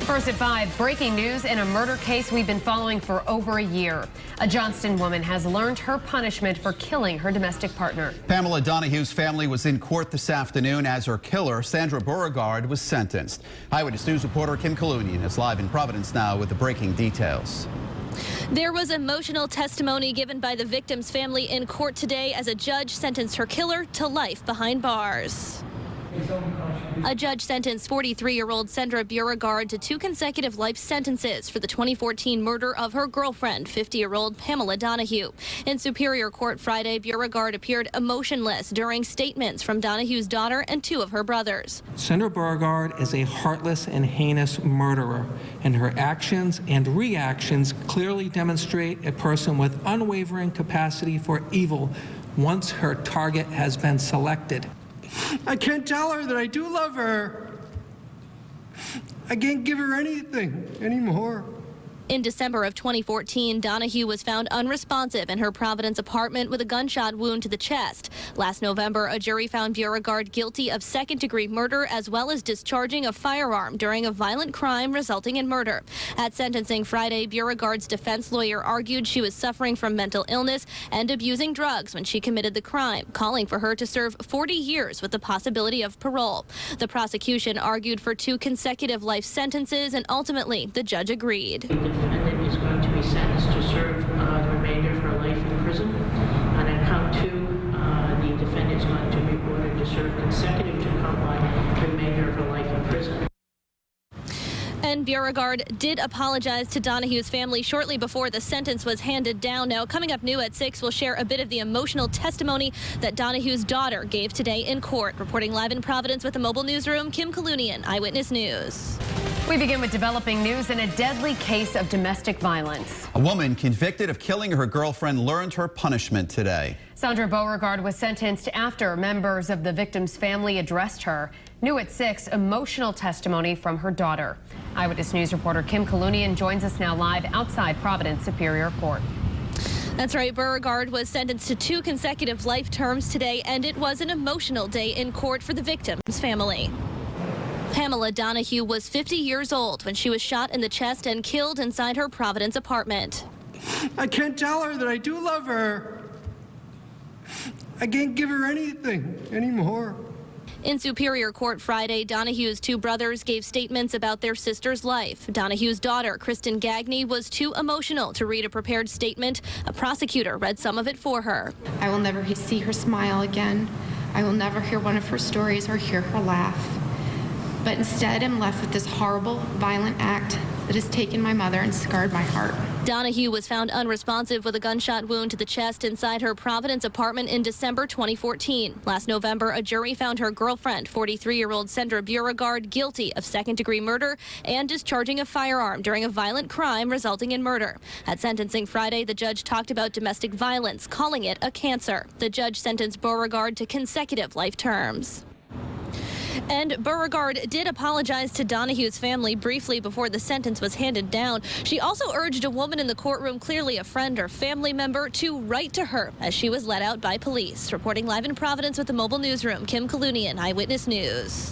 First at 5, breaking news in a murder case we've been following for over a year. A Johnston woman has learned her punishment for killing her domestic partner. Pamela Donahue's family was in court this afternoon as her killer, Sandra Beauregard, was sentenced. Eyewitness News reporter Kim Kalunian is live in Providence now with the breaking details. There was emotional testimony given by the victim's family in court today as a judge sentenced her killer to life behind bars. A judge sentenced 43-year-old Sandra Beauregard to 2 consecutive life sentences for the 2014 murder of her girlfriend, 50-year-old Pamela Donahue. In Superior Court Friday, Beauregard appeared emotionless during statements from Donahue's daughter and 2 of her brothers. Sandra Beauregard is a heartless and heinous murderer, and her actions and reactions clearly demonstrate a person with unwavering capacity for evil once her target has been selected. I can't tell her that I do love her. I can't give her anything anymore. In December of 2014, Donahue was found unresponsive in her Providence apartment with a gunshot wound to the chest. Last November, a jury found Beauregard guilty of second-degree murder as well as discharging a firearm during a violent crime resulting in murder. At sentencing Friday, Beauregard's defense lawyer argued she was suffering from mental illness and abusing drugs when she committed the crime, calling for her to serve 40 years with the possibility of parole. The prosecution argued for 2 consecutive life sentences, and ultimately the judge agreed. The defendant is going to be sentenced to serve the remainder of her life in prison. And at count 2, the defendant is going to be ordered to serve consecutive to count 1 the remainder of her life in prison. And Beauregard did apologize to Donahue's family shortly before the sentence was handed down. Now, coming up new at 6, we'll share a bit of the emotional testimony that Donahue's daughter gave today in court. Reporting live in Providence with the mobile newsroom, Kim Kalunian, Eyewitness News. We begin with developing news in a deadly case of domestic violence. A woman convicted of killing her girlfriend learned her punishment today. Sandra Beauregard was sentenced after members of the victim's family addressed her. New at 6, emotional testimony from her daughter. Eyewitness News reporter Kim Kalunian joins us now live outside Providence Superior Court. That's right. Beauregard was sentenced to 2 consecutive life terms today, and it was an emotional day in court for the victim's family. Pamela Donahue was 50 years old when she was shot in the chest and killed inside her Providence apartment. I can't tell her that I do love her. I can't give her anything anymore. In Superior Court Friday, Donahue's 2 brothers gave statements about their sister's life. Donahue's daughter, Kristen Gagney, was too emotional to read a prepared statement. A prosecutor read some of it for her. I will never see her smile again. I will never hear one of her stories or hear her laugh. But instead, I'm left with this horrible, violent act that has taken my mother and scarred my heart. Donahue was found unresponsive with a gunshot wound to the chest inside her Providence apartment in December 2014. Last November, a jury found her girlfriend, 43-year-old Sandra Beauregard, guilty of second-degree murder and discharging a firearm during a violent crime resulting in murder. At sentencing Friday, the judge talked about domestic violence, calling it a cancer. The judge sentenced Beauregard to consecutive life terms. And Beauregard did apologize to Donahue's family briefly before the sentence was handed down. She also urged a woman in the courtroom, clearly a friend or family member, to write to her as she was let out by police. Reporting live in Providence with the mobile newsroom, Kim Kalunian, Eyewitness News.